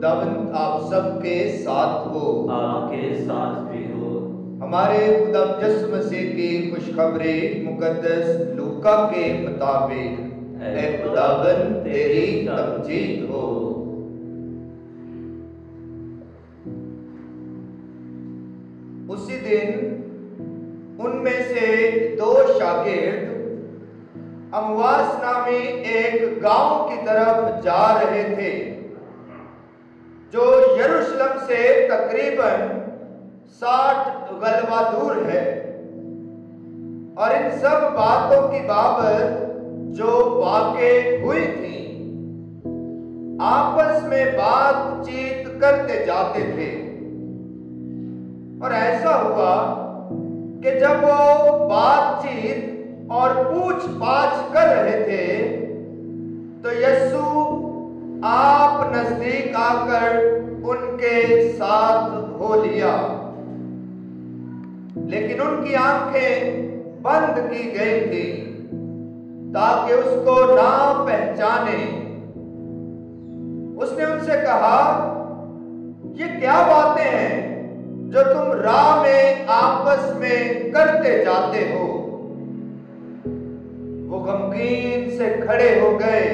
खुदावंद आप सब के साथ हो, आपके साथ भी हो। हमारे खुदा यीशु मसीह की खुशखबरी मुकद्दस लूका के मुताबिक ऐ खुदावंद तेरी तमजीद हो। उसी दिन उनमें से दो शागिर्द अमवास नामी एक गांव की तरफ जा रहे थे जो यरूशलेम से तकरीबन 60 गलबा दूर है, और इन सब बातों की बाबत जो वाक़े हुई थी आपस में बातचीत करते जाते थे। और ऐसा हुआ कि जब वो बातचीत और पूछ पाछ कर रहे थे तो यीशु आप नजदीक आकर उनके साथ हो लिया, लेकिन उनकी आंखें बंद की गई थी ताकि उसको ना पहचाने। उसने उनसे कहा, ये क्या बातें हैं जो तुम राह में आपस में करते जाते हो? वो गमगीन से खड़े हो गए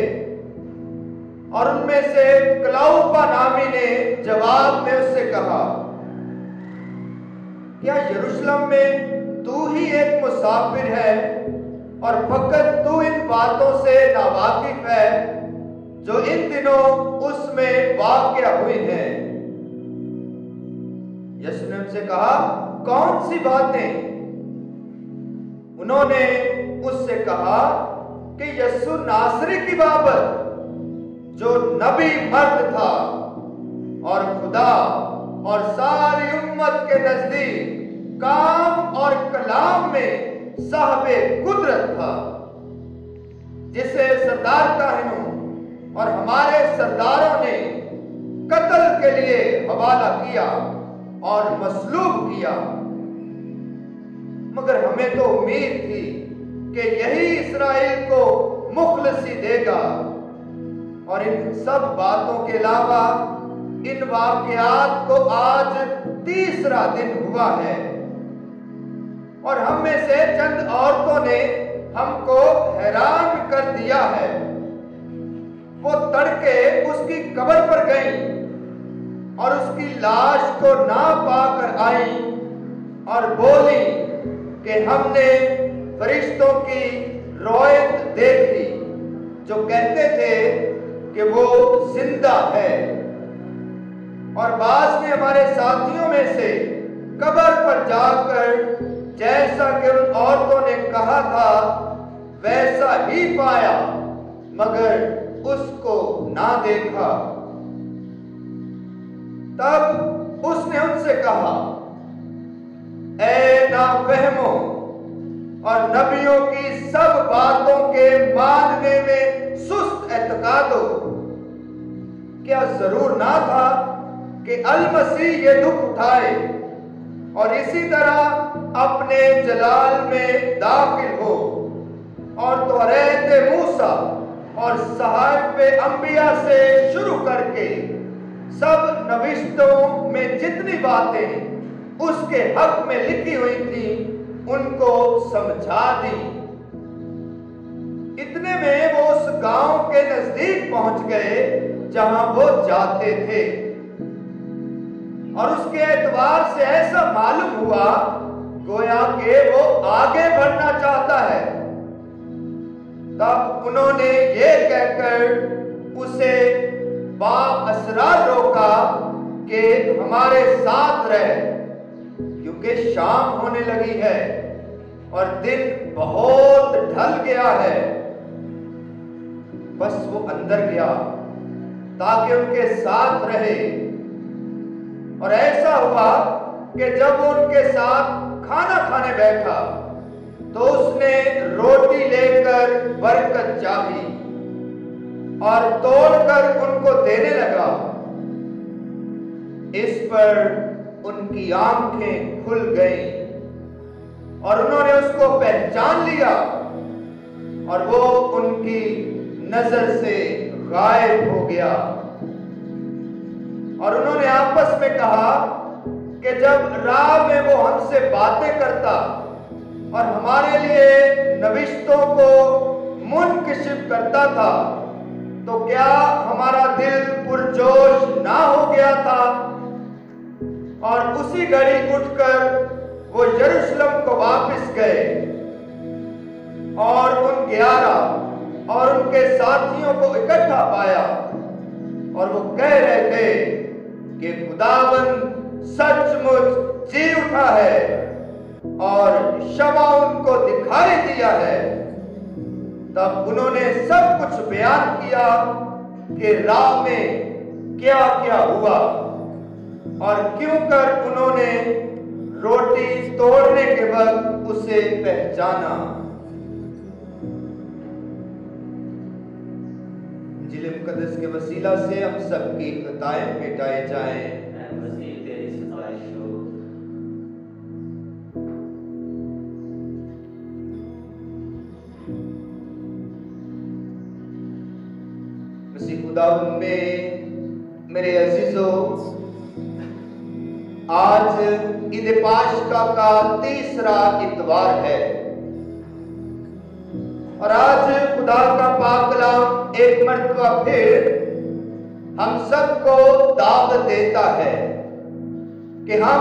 और उनमें से क्लाउपा नामी ने जवाब में उससे कहा, क्या यरूशलेम में तू ही एक मुसाफिर है और फकत तू इन बातों से नावाकिफ है जो इन दिनों उसमें वाक़या हुई हैं? यीशु ने उनसे कहा, कौन सी बातें? उन्होंने उससे कहा कि यीशु नासरी की बाबत जो नबी मर्द था और खुदा और सारी उम्मत के नजदीक काम और कलाम में साहबे कुदरत था, जिसे सरदार काहिनों और हमारे सरदारों ने कत्ल के लिए हवाला किया और मसलूब किया। मगर हमें तो उम्मीद थी कि यही इस्राएल को मुखलसी देगा। और इन सब बातों के अलावा इन वाक़यात को आज तीसरा दिन हुआ है और हम में से चंद औरतों ने हमको हैरान कर दिया है। वो तड़के उसकी कब्र पर गई और उसकी लाश को ना पाकर आई और बोली कि हमने फरिश्तों की रोयत देखी जो कहते थे कि वो जिंदा है। और बाज ने हमारे साथियों में से कब्र पर जाकर जैसा कि उन औरतों ने कहा था वैसा ही पाया, मगर उसको ना देखा। तब उसने उनसे कहा, ऐ नाफहमो और नबियों की सब बातों के मानने में सुस्त एतकादो, क्या जरूर ना था कि अल-मसीह ये दुख उठाए और इसी तरह अपने जलाल में दाखिल हो और तौरात मूसा और सहाइफे अंबिया से शुरू करके सब नविश्तों में जितनी बातें उसके हक में लिखी हुई थी उनको समझा दी। इतने में वो उस गांव के नजदीक पहुंच गए जहां वो जाते थे और उसके एतबार से ऐसा मालूम हुआ गोया कि वो आगे बढ़ना चाहता है। तब उन्होंने ये कहकर उसे बाअसरार रोका कि हमारे साथ रह, क्योंकि शाम होने लगी है और दिन बहुत ढल गया है। बस वो अंदर गया ताकि उनके साथ रहे। और ऐसा हुआ कि जब वो उनके साथ खाना खाने बैठा तो उसने रोटी लेकर बरकत चाही और तोड़कर उनको देने लगा। इस पर उनकी आंखें खुल गईं और उन्होंने उसको पहचान लिया और वो उनकी नजर से गायब हो गया। और उन्होंने आपस में कहा कि जब राह में वो हमसे बातें करता और हमारे लिए नविश्तों को मुनकशिफ करता था, तो क्या हमारा दिल पुरजोश ना हो गया था? और उसी घड़ी उठकर वो यरूशलेम को वापस गए और उन 11 और उनके साथियों को इकट्ठा पाया और वो कह रहे थे कि खुदावंद सचमुच जी उठा है और शवा उनको दिखाई दिया है। तब उन्होंने सब कुछ बयान किया कि राह में क्या क्या हुआ और क्यों कर उन्होंने रोटी तोड़ने के वक्त उसे पहचाना। इंजील मुकद्दस के वसीला से हम सबकी खताएं मिटाए जाएं। मसीह तेरी सताइश हो। मसीह खुदावंद में मेरे अजीजों, आज ईद पाशका का तीसरा इतवार है और आज खुदा का पाक कलाम एक मर्तबा फिर हम सबको दावत देता है कि हम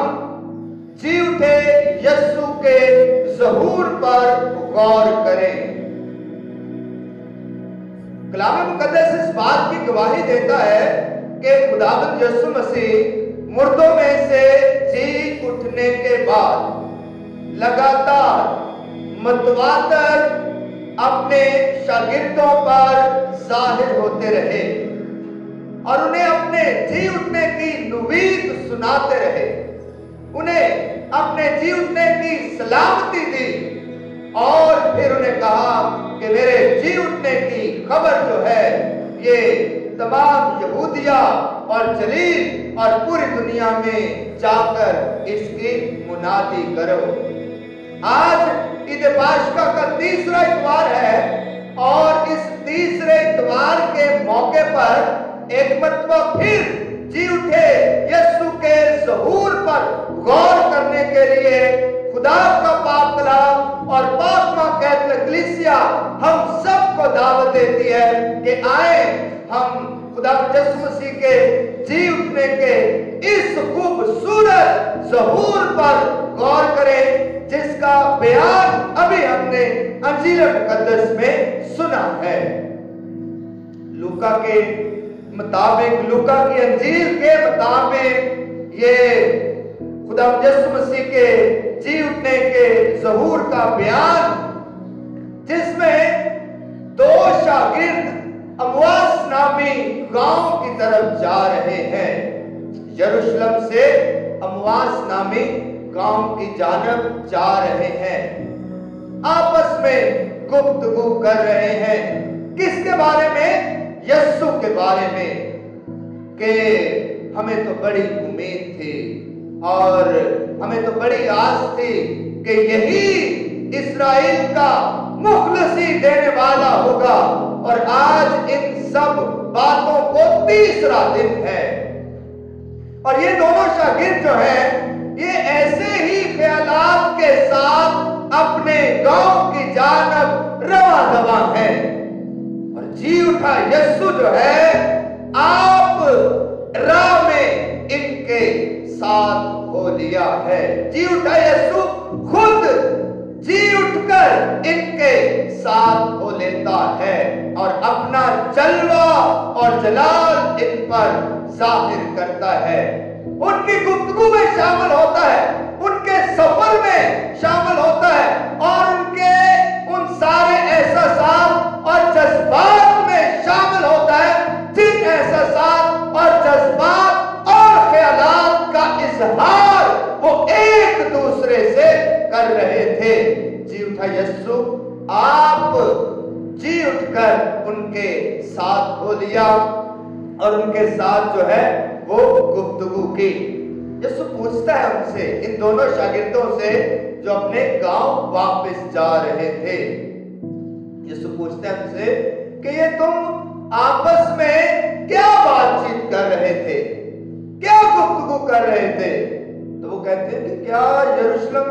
जी उठे यीशु के ज़हूर पर गौर करें। कलाम मुकद्दस इस बात की गवाही देता है कि खुदावंद यीशु मसीह मुर्दों में से जी उठने के बाद लगातार मतवातर अपने शागिर्दों पर जाहिर होते रहे और उन्हें अपने जी उठने की नुवीद सुनाते रहे, उन्हें अपने जी उठने की सलामती दी और फिर उन्हें कहा कि मेरे जी उठने की खबर जो है ये तमाम यहूदिया और जलील और पूरी दुनिया में जाकर इसकी मुनादी करो। आज ईद पाशका का तीसरा इतवार है और इस तीसरे इतवार के मौके पर एक मरतबा फिर जी उठे यीशु के ज़हूर पर गौर करने के लिए खुदा का पाक कलाम और पाक मां कैथोलिक कलीसिया हम सबको दावत देती है कि आए हम खुदा यीशु मसीह के जी उठने के इस खूबसूरत ज़हूर पर गौर करें जिसका बयान अभी हमने इंजील मुकद्दस में सुना है। लूका के मुताबिक, लूका की इंजील के मुताबिक ये खुदा यीशु मसीह के जी उठने के ज़हूर का बयान, जिसमें दो शागिर्द अमवास नामी गांव की तरफ जा रहे हैं, यरूशलेम से अमवास नामी गांव की जानब जा रहे हैं, आपस में गुफ्तगू कर रहे हैं। किसके बारे में? यीशु के बारे में कि हमें तो बड़ी उम्मीद थी और हमें तो बड़ी आस थी कि यही इस्राएल का मुखलसी देने वाला होगा और आज इन सब बातों को तीसरा दिन है। और ये दोनों शागिर्द जो हैं ये ऐसे ही ख्यालात के साथ अपने गांव की जानब रवा दवा हैं और जी उठा यीशु जो है आप राह में इनके साथ हो लिया है। जी उठा यीशु खुद जी उठकर इनके साथ हो लेता है और अपना जलवा और जलाल इन पर जाहिर करता है, उनकी गुफ्तगू में शामिल होता है, उनके सफर में शामिल होता है और उनके उन सारे एहसासात और जज्बात में शामिल होता है जिन एहसासात और जज्बात और ख्यालात का इजहार वो एक दूसरे से कर रहे थे। जी उठा यीशु आप जी उठकर उनके साथ हो लिया और उनके साथ जो है वो गुफ्तगू की। यीशु पूछता है उनसे, इन दोनों शागिर्दों से जो अपने गांव वापस जा रहे थे, यीशु पूछता है उनसे कि ये तुम आपस में क्या बातचीत कर रहे थे?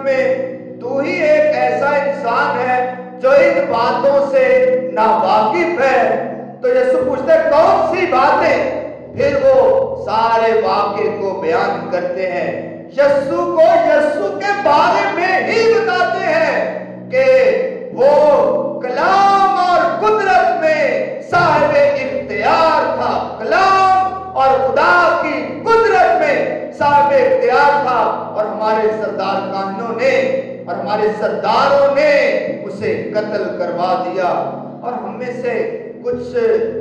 में तू ही एक ऐसा इंसान है जो इन बातों से नावाकिफ है। तो यीशु पूछते कौन सी बातें? फिर वो सारे वाक़े को बयान करते हैं, यीशु को यीशु के बारे में ही बताते हैं कि वो कलाम और कुदरत में साहिब इख्तियार था। कलाम और खुदा की कुदरत में साहिब इख्तियार था। और हमारे सरदार कानों ने और हमारे सरदारों ने उसे कत्ल करवा दिया। और हम में से कुछ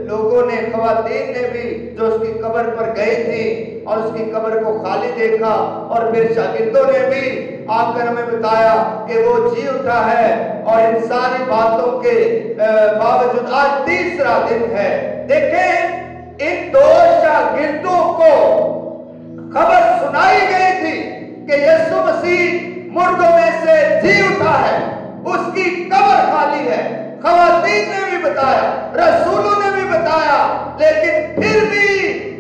लोगों ने, ख़वातीन ने भी, जो उसकी कब्र पर गए थे और उसकी कब्र को खाली देखा, और फिर शागिर्दों ने भी आकर हमें बताया कि वो जी उठा है। और इन सारी बातों के बावजूद आज तीसरा दिन है। देखें, इन दो शागिर्दों को खबर सुनाई गई थी कि यीशु मसीह मुर्दों में से जी उठा है, उसकी कब्र खाली है। ख़वातीन ने भी बताया, रसूलों ने भी बताया, लेकिन फिर भी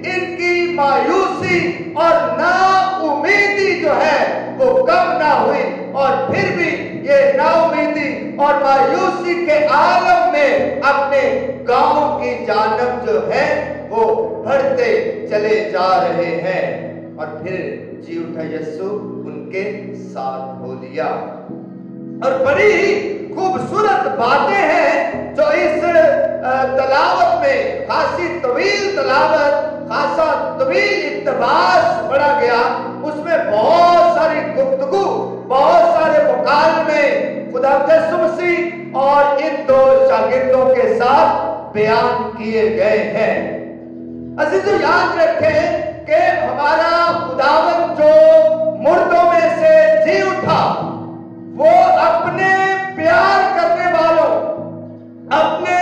इनकी मायूसी और नाउमीदी जो है वो कम ना हुई। और फिर भी ये नाउमीदी और मायूसी के आलम में अपने गांव की जानब जो है वो बढ़ते चले जा रहे हैं। और फिर जी उठा यीशु उनके साथ हो लिया। और बड़ी खूबसूरत बातें हैं जो इस तलावत में, खासी तवील तलावत, खासा तवील इक्तबास पढ़ा गया। उसमें बहुत सारी गुफ्तगू, बहुत सारे मुकालमे खुदा यीशु मसीह और इन दो शागिर्दों के साथ बयान किए गए हैं। अजीजों, याद रखें कि हमारा खुदावन जो मुर्दों में से जी उठा, वो अपने प्यार करने वालों, अपने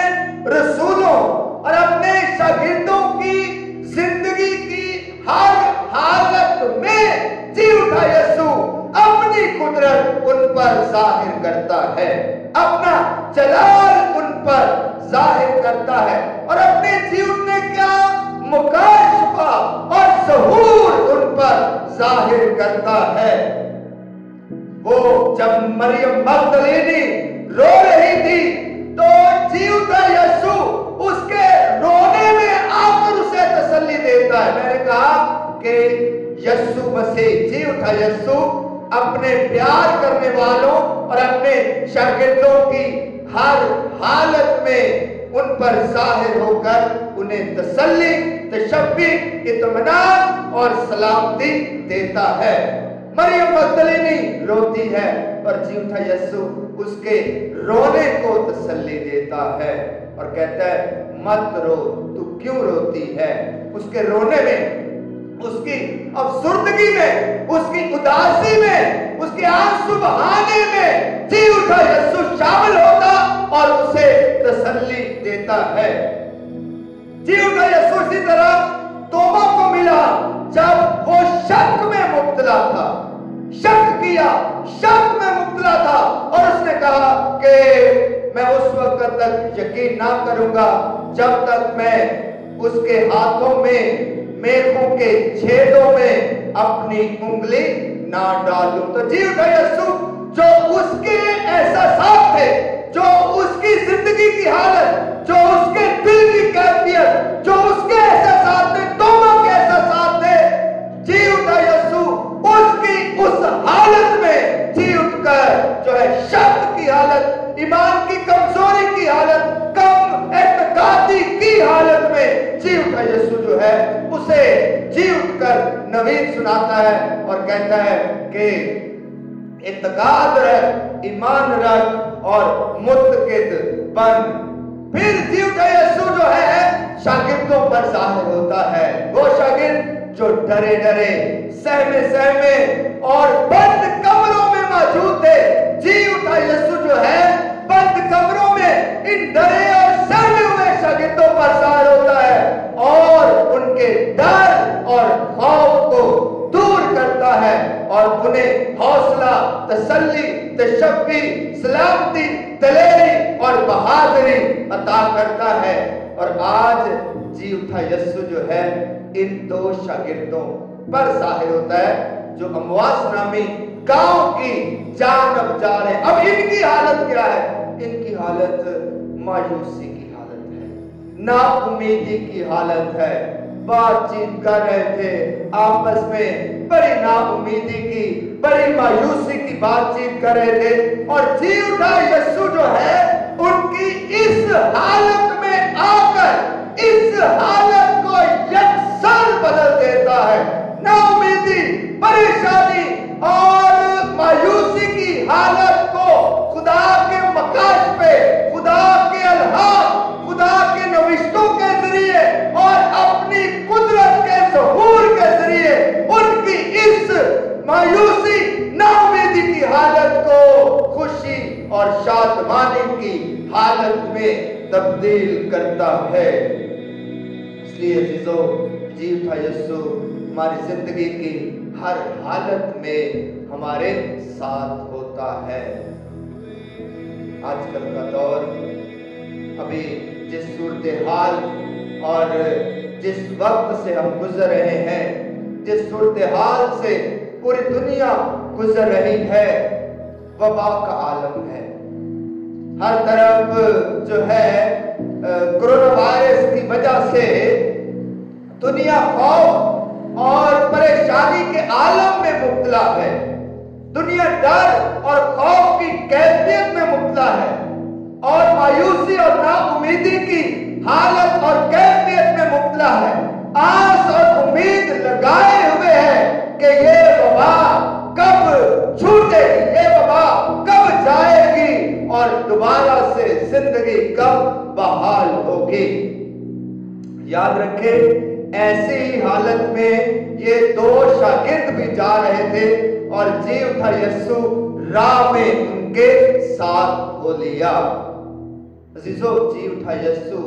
रसूलों और अपने शागिर्दों की जिंदगी की हर हालत में जी उठा यीशु अपनी कुदरत उन पर जाहिर करता है, अपना जलाल उन पर जाहिर करता है और अपने जी उठने का मुकाशफा और ज़हूर उन पर जाहिर करता है। वो जब मरियम मगदलीनी रो रही थी तो जी उठा यीशु उसके रोने में आकर उसे तसल्ली देता है। मैंने कहा कि यीशु मसीह, जी उठा यीशु अपने प्यार करने वालों और अपने शागिर्दों की हर हालत में उन पर जाहिर होकर उन्हें तसल्ली, तशब्बी, इत्मीनान और सलामती देता है। मरियम मगदलीनी रोती है और जी उठा यीशु उसके रोने को तसल्ली देता है और कहता है मत रो, तू क्यों रोती है। उसके रोने में, उसकी अफसुर्दगी में, उसकी उदासी में, उसके आंसू बहाने में जी उठा यीशु शामिल होता और उसे तसल्ली देता है। जी उठा यीशु इसी तरह तोबा को मिला जब वो शक में मुब्तला था, शक किया, शक में मुब्तला था और उसने कहा कि मैं उस वक्त तक यकीन ना करूंगा जब तक मैं उसके हाथों में मेखों के छेदों में अपनी उंगली ना डालूं। तो जी उठा यीशु जो उसके एहसास थे, जो उसकी जिंदगी की हालत, जो उसके दिल की कैफियत, जो उसके एहसास थे, तौबा के एहसास थे, जी उठा यीशु उसकी उस हालत में जी उठकर जो है शक की हालत, ईमान की कमजोरी की हालत, कम एतकादी की हालत में जी उठा यीशु जो है उसे जी उठकर नवीद सुनाता है और कहता है कि इत्काद रख, ईमान रख और मुत्तकिद बन। फिर जी उठा यीशु जो है शागिर्दों पर जाहिर होता है। वो शागिर्द जो डरे डरे, सहमे सहमे और बंद कमरों में मौजूद थे, जी उठा यीशु जो है बंद कमरों में इन डरे और सहमे हुए शागिर्दों पर जाहिर होता है और उनके डर और खौफ को दूर करता है और उन्हें हौसला, तसल्ली, तशब्बी, सलामती, दलेरी और बहादुरी अता करता है। और आज जी उठा यीशु जो है इन दो शागिर्दों पर जाहिर होता है जो अमवास नामी गांव की जानब जा रहे हैं। अब इनकी हालत क्या है? इनकी हालत मायूसी की हालत है, नाउमीदी की हालत है। बातचीत कर रहे थे आपस में, बड़ी नाउमीदी की, बड़ी मायूसी की बातचीत कर रहे थे। और जी उठा यीशु जो है उनकी इस हालत में आकर इस हालत को यकसर बदल देता है। नाउमीदी, परेशानी और मायूसी की हालत को खुदा के मकाश पे, खुदा के अल्हाम, खुदा के नविश्तों के जरिए और अपनी कुदरत के ज़हूर के जरिए उनकी इस मायूसी, नाउमीदी की हालत को खुशी और शादमानी की हालत में तब्दील करता है। इसलिए अजीजों, जी उठा यीशु हमारी जिंदगी की हर हालत में हमारे साथ होता है। आजकल का दौर, अभी जिस सूरत हाल और जिस वक्त से हम गुजर रहे हैं, जिस सूरत हाल से पूरी दुनिया गुजर रही है, वबा का आलम है। हर तरफ जो है कोरोना वायरस की वजह से दुनिया खौफ और परेशानी के आलम में मुब्तला है। दुनिया डर और खौफ की कैफियत में मुब्तला है और मायूसी और नाउमीदी की हालत और कैफियत में मुब्तला है। आस और उम्मीद लगाए हुए है कि ये वबा कब छूटेगी, ये वबा कब जाएगी और दोबारा से जिंदगी कब बहाल होगी। याद रखें, ऐसी ही हालत में ये दो शागिर्द भी जा रहे थे और जी उठा यीशु राह में उनके साथ हो लिया। अजीजों, जी उठा यीशु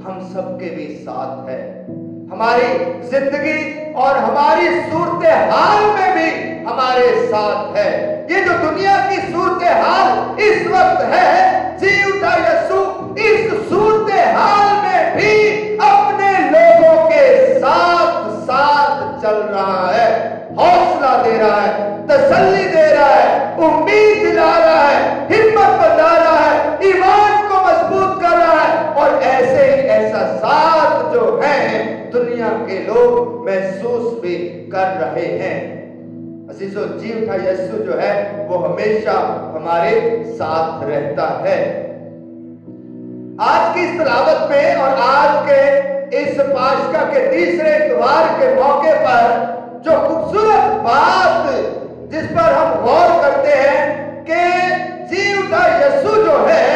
हम सबके भी साथ है। हमारी जिंदगी और हमारी सूरत हाल में भी हमारे साथ है। ये जो दुनिया की सूरत हाल इस वक्त है, जी उठा यीशु इस सूरत हाल में भी अपने लोगों के साथ साथ चल रहा है, हौसला दे रहा है, तसल्ली दे रहा है, उम्मीद दिला रहा है, हिम्मत बता रहा है, ईमान को मजबूत कर रहा है। और ऐसे ही ऐसा साथ जो है दुनिया के लोग महसूस भी कर रहे हैं। अजीजों, जी उठा यीशु जो है वो हमेशा हमारे साथ रहता है। आज की इस तिलावत में और आज के इस पाशका के तीसरे इतवार के मौके पर जो खूबसूरत बात जिस पर हम गौर करते हैं कि जी उठा यीशु जो है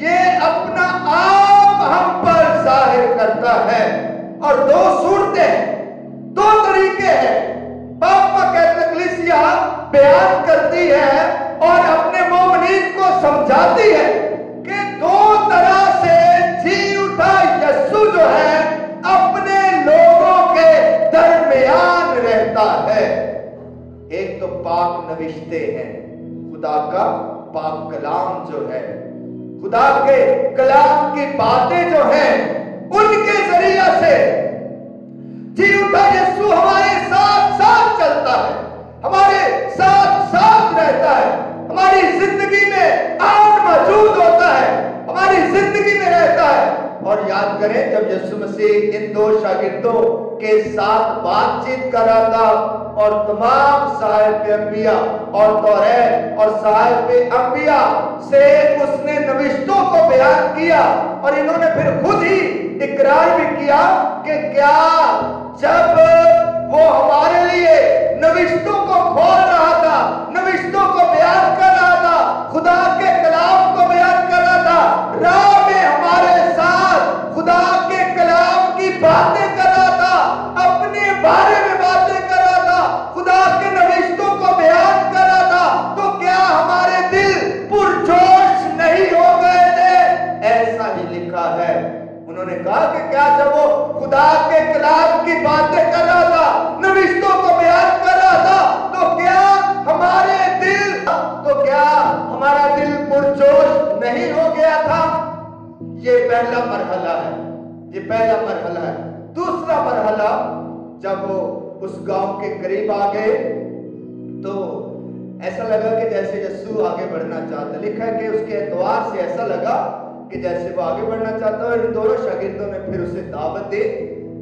ये अपना आप हम पर जाहिर करता है। और दो सूरतें, दो तरीके हैं पापा कैथोलिक कलीसिया बयान करती है और अपने मोमिनीन को समझाती है कि दो तरह से जी उठा यीशु जो है अपने लोगों के दरमियान रहता है। एक तो पाक नविश्ते हैं, खुदा का पाक कलाम जो है, खुदा के कलाम की बातें जो हैं उनके जरिए से जी उठा यीशु हमारे साथ साथ चलता है, हमारे साथ साथ रहता है, हमारी जिंदगी में आन मौजूद होता है, हमारी जिंदगी में रहता है। और याद करें, जब यीशु मसीह इन दो शागिर्दों के साथ बातचीत कर रहा था और तमाम साहिब अंबिया और तौरात और साहिब अंबिया से उसने नविश्तों को बयान किया और इन्होंने फिर खुद ही इकरार भी किया कि क्या जब वो हमारे लिए नविश्तों को खोल रहा था, नविश्तों को बयान कर रहा था, खुदा के कलाम को बयान कर रहा था, राह में हमारे साथ खुदा के कलाम की बातें कर रहा था, अपने बारे में बातें कर रहा था, खुदा के नविश्तों को बयान कर रहा था, तो क्या हमारे दिल पुरजोश नहीं हो गए थे? ऐसा ही लिखा है। उन्होंने कहा कि क्या जब वो खुदा के कलाम की बातें कर रहा था, नविश्तों को बयान कर रहा था, तो क्या हमारा दिल पुरजोश नहीं हो गया था? ये पहला मरहला है, ये पहला मरहला है। दूसरा मरहला, जब वो उस गांव के करीब आ गए तो ऐसा लगा कि जैसे यीशु आगे बढ़ना चाहता, लिखा है कि उसके एतवार से ऐसा लगा कि जैसे वो आगे बढ़ना चाहता है। और इन दोनों शागिर्दों ने फिर उसे दावत दी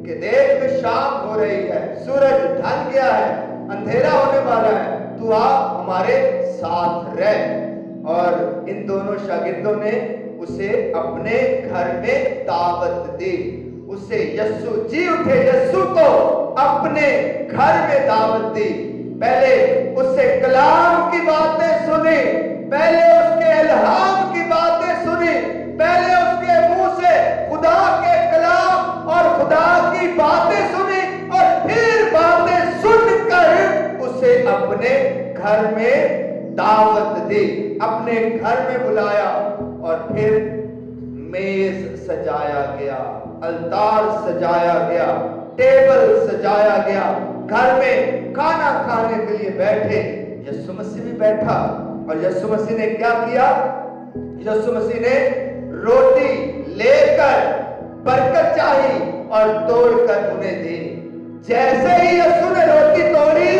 कि देख शाम हो रही है, सूरज ढल गया है, अंधेरा होने वाला है, तू आ हमारे साथ रह। और इन दोनों शागिर्दों ने उसे अपने घर में दावत दी। उसे यीशु जी उठे यीशु को अपने घर में दावत दी। पहले उससे कलाम की बातें सुनी, पहले उसके इल्हाम की बातें सुनी, पहले उसके मुंह से खुदा के कलाम और खुदा की बातें सुनी, और फिर बातें सुनकर उसे अपने घर में दावत दी, अपने घर में बुलाया। और फिर मेज सजाया गया, अलतार सजाया गया, टेबल सजाया गया, घर में खाना खाने के लिए बैठे। यीशु मसीह भी बैठा। और यीशु मसीह ने क्या किया? यीशु मसीह ने रोटी लेकर बरकत चाही और तोड़कर उन्हें दी। जैसे ही यीशु ने रोटी तोड़ी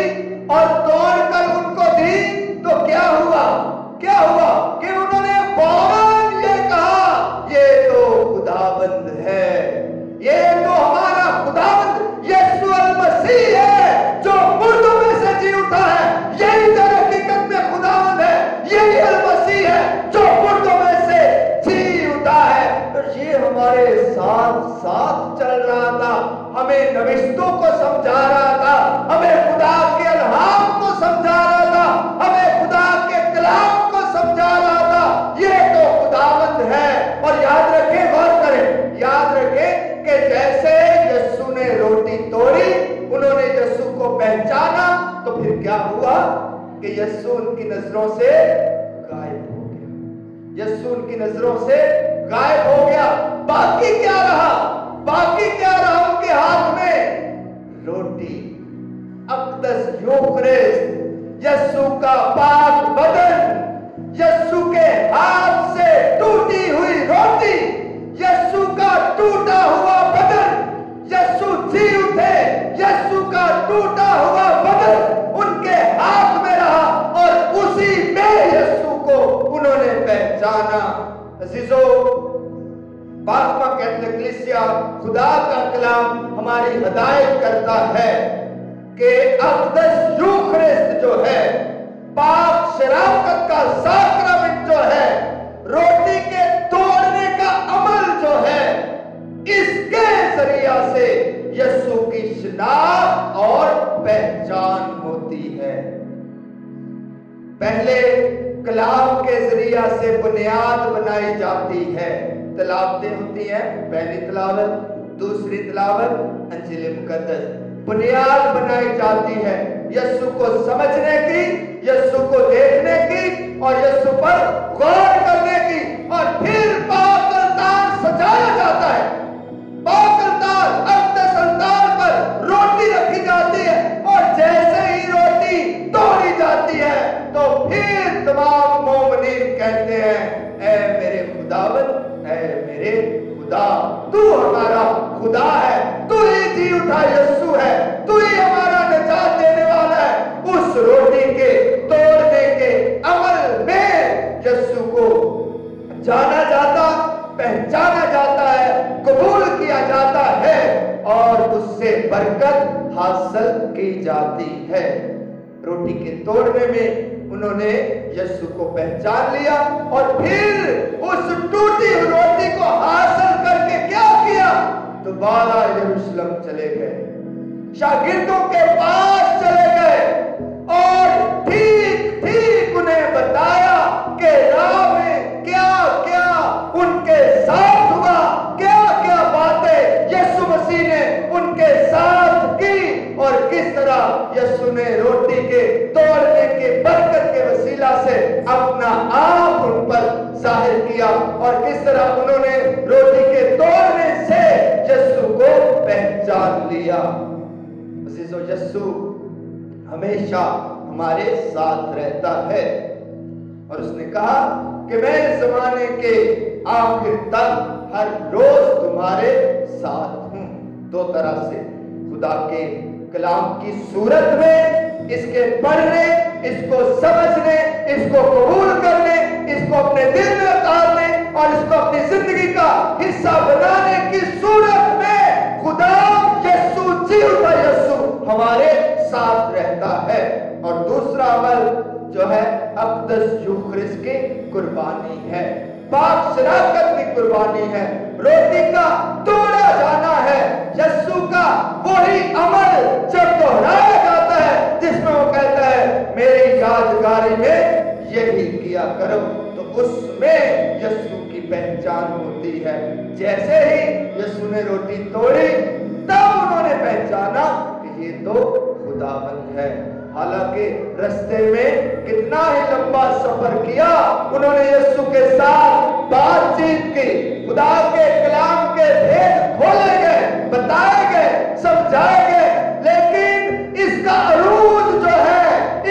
और तोड़कर उनको दी, तो क्या हुआ? क्या हुआ कि उन्होंने फौरन ये कहा, ये तो खुदाबंद है, ये तो हमारा खुदाबंद यीशु मसीह है जो मुर्दों में से जी उठा है। यही तो हकीकत में खुदाबंद है, यही मसीह है जो मुर्दों में से जी उठा है। तो ये हमारे साथ साथ चल रहा था, हमें नविश्तों को समझा रहा था, हमें खुदा के इल्हाम को समझा रहा था, हमें खुदा के कलाम को समझा रहा था। ये तो खुदाबंद है। और याद रखें, गौर करें, याद रखें कि जैसे यीशु ने रोटी तोड़ी, उन्होंने यीशु को पहचाना, तो फिर क्या हुआ कि यीशु उनकी नजरों से गायब हो गया। यीशु उनकी नजरों से गायब हो गया। बाकी क्या रहा? बाकी क्या रहा उनके हाथ में? रोटी, अक़दस यूखरिस्त, यीशु का पाक बदन, यीशु के हाथ से टूटी हुई रोटी, यीशु का टूटा हुआ बदन, यीशु जी उठे, यीशु का टूटा हुआ बदन उनके हाथ में रहा, और उसी में यीशु को उन्होंने पहचाना। अजीजों, बारहवां कैथोलिक कलीसिया, खुदा का कलाम हमारी हिदायत करता है कि अक़दस यूखरिस्त जो है, पाक शराफत का साक्रामेंट जो है, रोटी के तोड़ने का अमल जो है, इसके जरिया से यीशु की शिनाख्त और पहचान होती है। पहले कलाम के जरिया से बुनियाद बनाई जाती है, तिलावतें होती हैं, पहली तिलावत, दूसरी तिलावत, अंजील मुकद्दस, बुनियाद बनाई जाती है यीशु को समझने की, यीशु को देखने की और यीशु पर गौर करने की। और फिर पाक अलतार सजाया जाता है, पाक अलतार, अक़दस अलतार पर रोटी रखी जाती है, और जैसे ही रोटी तोड़ी जाती है, तो फिर तमाम मोमिनीन कहते हैं, ऐ मेरे खुदावंद, ऐ मेरे खुदा, तू हमारा खुदा है, तू ही जी उठा यीशु है, तू ही हमारा निजात देने वाला है। उस रोटी के तोड़ने के अमल में यीशु को जाना जाता, पहचाना जाता है, कबूल किया जाता है, और उससे बरकत हासिल की जाती है। रोटी के तोड़ने में उन्होंने यीशु को पहचान लिया, और फिर उस टूटी हुई रोटी को हासिल करके क्या किया? दोबारा यरूशलेम चले गए, शागिर्दों के पास चले गए, और ठीक ठीक उन्हें बताया कि राह में क्या क्या उनके साथ हुआ, क्या क्या बातें यीशु मसीह ने उनके साथ की, और किस तरह यीशु ने रोटी के तोड़ने के बरकत के वसीला से अपना आप उन पर जाहिर किया, और किस तरह उन्होंने रोटी के तोड़ने से यीशु को पहचान लिया। अजीजों, यीशु हमेशा हमारे साथ रहता है, और उसने कहा कि मैं इस जमाने के आखिर तक हर रोज तुम्हारे साथ हूं। दो तरह से, खुदा के कलाम की सूरत में इसके पढ़ने, इसको समझने, इसको कबूल करने, इसको अपने दिल में उतारने और इसको अपनी जिंदगी का हिस्सा बनाने की सूरत में खुदा यीशु, जी उठा यीशु हमारे साथ रहता है। और दूसरा अमल जो है अक़दस यूखरिस्त की कुर्बानी है, पाक शराकत की कुर्बानी है, रोटी का तोड़ा जाना है। यीशु का वही अमल जब दोहराया जाता है जिसमें वो कहता है मेरी यादगारी में यही किया करो, तो उसमें यीशु की पहचान होती है। जैसे ही यीशु ने रोटी तोड़ी तब उन्होंने पहचाना कि ये तो खुदाबंद है। हालांकि रास्ते में कितना ही लंबा सफर किया, उन्होंने यीशु के साथ बातचीत की, खुदा के कलाम के भेद खोले गए, बताए गए, समझाए गए, लेकिन इसका अरूज जो है,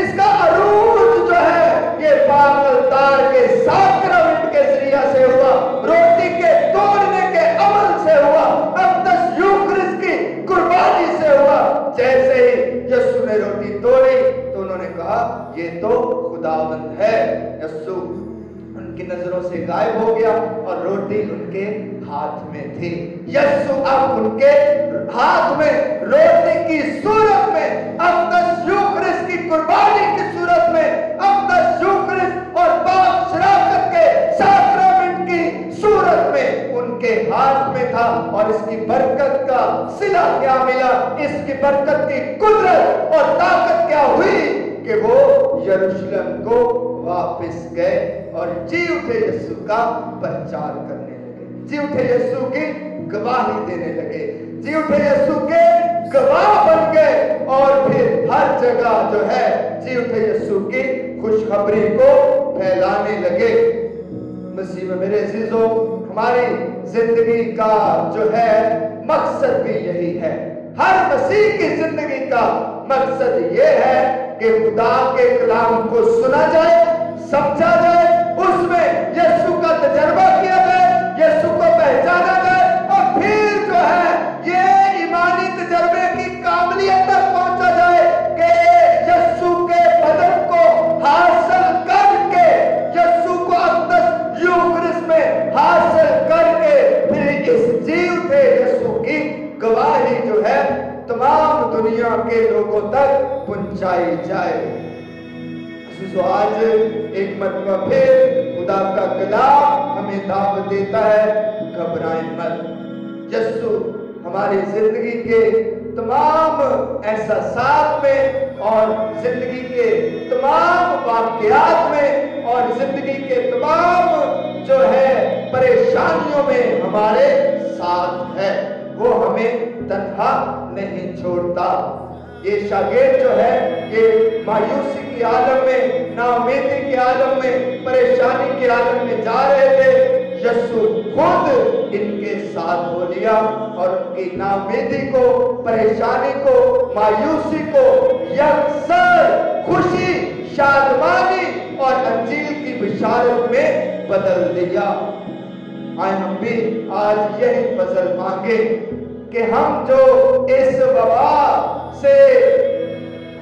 इसका अरूज जो है ये पागल तार के साक्रमेंट के जरिया से हुआ, रोटी के तोड़ने के अमल से हुआ, अक़दस यूखरिस्त की कुर्बानी से हुआ। जैसे ही यीशु ने रोटी तोड़ी तो उन्होंने कहा ये तो खुदावंद है। यीशु उनकी नजरों से गायब हो गया और रोटी उनके हाथ में थी। यीशु अब उनके हाथ में रोटी की सूरत में, अक़दस यूखरिस्त की कुर्बानी की सूरत में, अक़दस यूखरिस्त और पाक शराकत के साक्रमेंट की सूरत में उनके हाथ में था। और इसकी बरकत का सिला क्या मिला, इसकी बरकत की कुदरत और ताकत क्या हुई कि वो यरूशलेम को वापस गए और जी उठे यीशु का प्रचार करने लगे, जी उठे यीशु की गवाही देने लगे, जी उठे यीशु के गवाह बन गए और फिर हर जगह जो है जी उठे यीशु की खुशखबरी को फैलाने लगे। मसीह में मेरे अजीजों, हमारी जिंदगी का जो है मकसद भी यही है। हर मसीह की जिंदगी का मकसद ये है कि खुदा के कलाम को सुना जाए, समझा जाए, उसमें यीशु का तजर्बा किया जाए, यीशु को पहचाना जाए और फिर जो है ये ईमानी तजर्बे की काबिलियत तक पहुंचा जाए कि यीशु के बदन को हासिल करके, यीशु को अक़दस यूखरिस्त में हासिल करके फिर इस जी उठे यीशु की गवाही जो है तमाम दुनिया के लोगों तक पहुंचाई जाए। तो आज एक मरतबा फिर खुदा का कलाम हमें दावत देता है, घबराएं मत। यीशु हमारी जिंदगी के तमाम एहसासात में और जिंदगी के तमाम वाक़यात में और जिंदगी के तमाम जो है परेशानियों में हमारे साथ है, वो हमें तन्हा नहीं छोड़ता। ये शागिर्द जो है ये मायूसी के आलम में, नाउमीदी के आलम में, परेशानी के आलम में जा रहे थे। यीशु खुद इनके साथ हो लिया और उनकी नाउमीदी को, परेशानी को, मायूसी को यकसर खुशी, शादमानी और अंजील की बिशारत में बदल दिया। आए हम भी आज यही फजल मांगे कि हम जो इस वबा से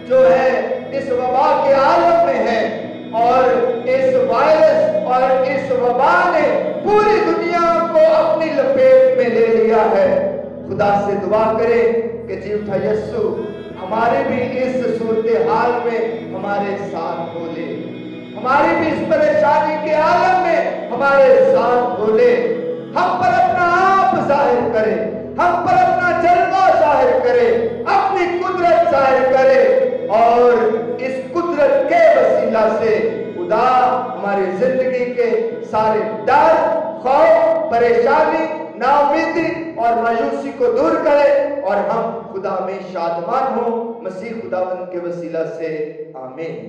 जो है इस वबा के आलम में है और इस वायरस और इस वबा ने पूरी दुनिया को अपनी लपेट में ले लिया है, खुदा से दुआ करें कि जी उठा यीशु हमारे भी इस सूरत हाल में हमारे साथ हो ले, हमारी भी इस परेशानी के आलम में हमारे साथ हो ले, हम पर अपना आप जाहिर करे, हम पर अपना जलवा जाहिर करे, अपनी कुदरत जाहिर करे और इस कुदरत के वसीला से खुदा हमारी जिंदगी के सारे डर, खौफ, परेशानी, नाउमीदी और मायूसी को दूर करे और हम खुदा में शादमान हो। मसीह खुदावंद के वसीला से आमीन।